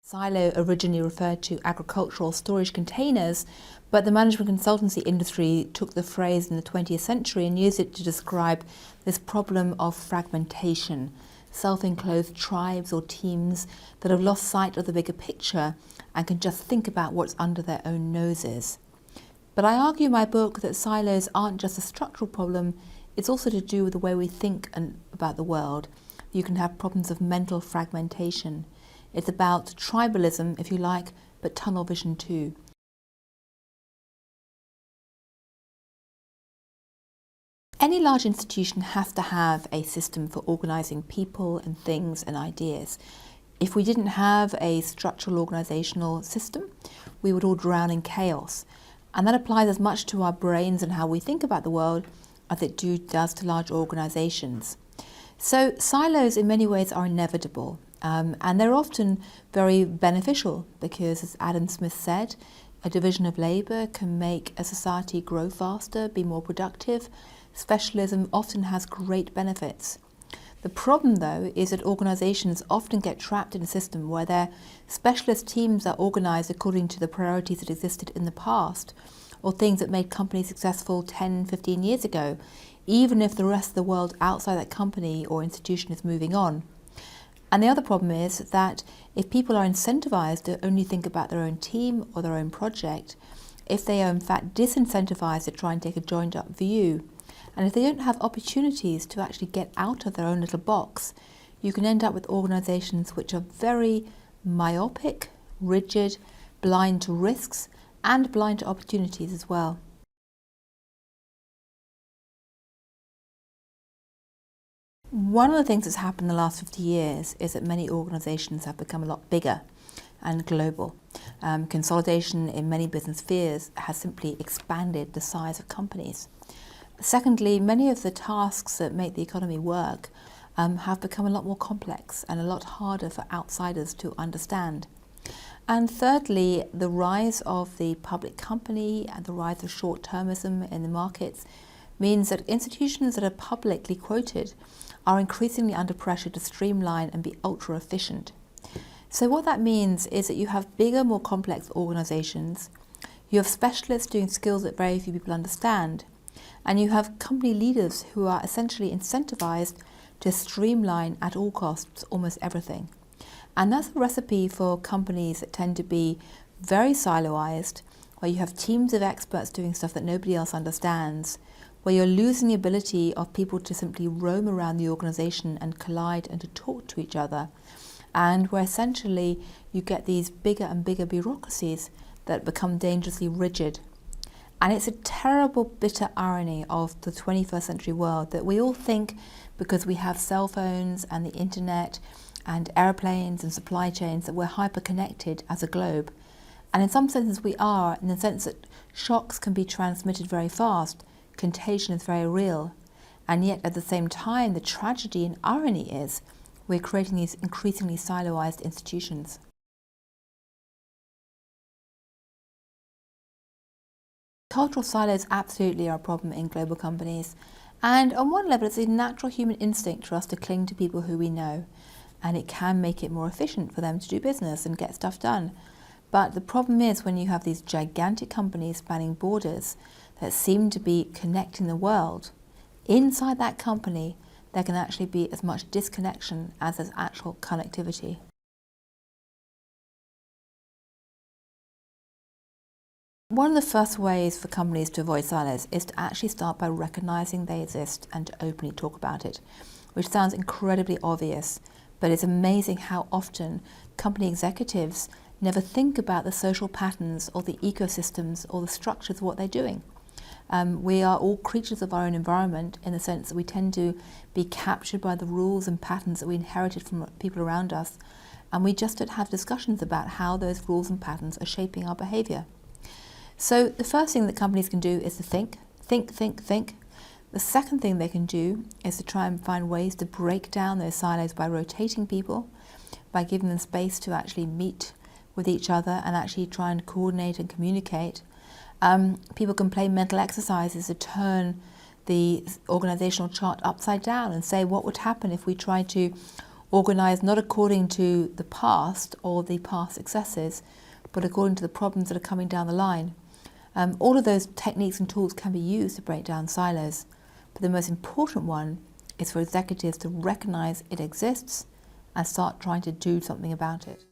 Silo originally referred to agricultural storage containers, but the management consultancy industry took the phrase in the 20th century and used it to describe this problem of fragmentation, self-enclosed tribes or teams that have lost sight of the bigger picture and can just think about what's under their own noses. But I argue in my book that silos aren't just a structural problem, it's also to do with the way we think about the world. You can have problems of mental fragmentation. It's about tribalism, if you like, but tunnel vision too. Any large institution has to have a system for organising people and things and ideas. If we didn't have a structural organisational system, we would all drown in chaos. And that applies as much to our brains and how we think about the world as it does to large organisations. So silos in many ways are inevitable. And they're often very beneficial because, as Adam Smith said, a division of labour can make a society grow faster, be more productive. Specialism often has great benefits. The problem, though, is that organisations often get trapped in a system where their specialist teams are organised according to the priorities that existed in the past, or things that made companies successful 10, 15 years ago, even if the rest of the world outside that company or institution is moving on. And the other problem is that if people are incentivised to only think about their own team or their own project, if they are in fact disincentivised to try and take a joined up view, and if they don't have opportunities to actually get out of their own little box, you can end up with organisations which are very myopic, rigid, blind to risks, and blind to opportunities as well. One of the things that's happened in the last 50 years is that many organisations have become a lot bigger and global. Consolidation in many business spheres has simply expanded the size of companies. Secondly, many of the tasks that make the economy work have become a lot more complex and a lot harder for outsiders to understand. And thirdly, the rise of the public company and the rise of short-termism in the markets means that institutions that are publicly quoted are increasingly under pressure to streamline and be ultra-efficient. So what that means is that you have bigger, more complex organisations, you have specialists doing skills that very few people understand, and you have company leaders who are essentially incentivised to streamline at all costs almost everything. And that's a recipe for companies that tend to be very siloised, where you have teams of experts doing stuff that nobody else understands, where you're losing the ability of people to simply roam around the organisation and collide and to talk to each other, and where essentially you get these bigger and bigger bureaucracies that become dangerously rigid. And it's a terrible, bitter irony of the 21st century world that we all think because we have cell phones and the internet and airplanes and supply chains that we're hyper-connected as a globe. And in some senses we are, in the sense that shocks can be transmitted very fast, contagion is very real, and yet at the same time the tragedy and irony is we're creating these increasingly siloised institutions. Cultural silos absolutely are a problem in global companies, and on one level it's a natural human instinct for us to cling to people who we know, and it can make it more efficient for them to do business and get stuff done. But the problem is when you have these gigantic companies spanning borders that seem to be connecting the world, inside that company there can actually be as much disconnection as there's actual connectivity. One of the first ways for companies to avoid silos is to actually start by recognising they exist and to openly talk about it, which sounds incredibly obvious, but it's amazing how often company executives never think about the social patterns or the ecosystems or the structures of what they're doing. We are all creatures of our own environment in the sense that we tend to be captured by the rules and patterns that we inherited from people around us, and we just don't have discussions about how those rules and patterns are shaping our behaviour. So the first thing that companies can do is to think. The second thing they can do is to try and find ways to break down those silos by rotating people, by giving them space to actually meet with each other and actually try and coordinate and communicate. People can play mental exercises to turn the organisational chart upside down and say what would happen if we tried to organised not according to the past or the past successes, but according to the problems that are coming down the line. All of those techniques and tools can be used to break down silos, but the most important one is for executives to recognise it exists and start trying to do something about it.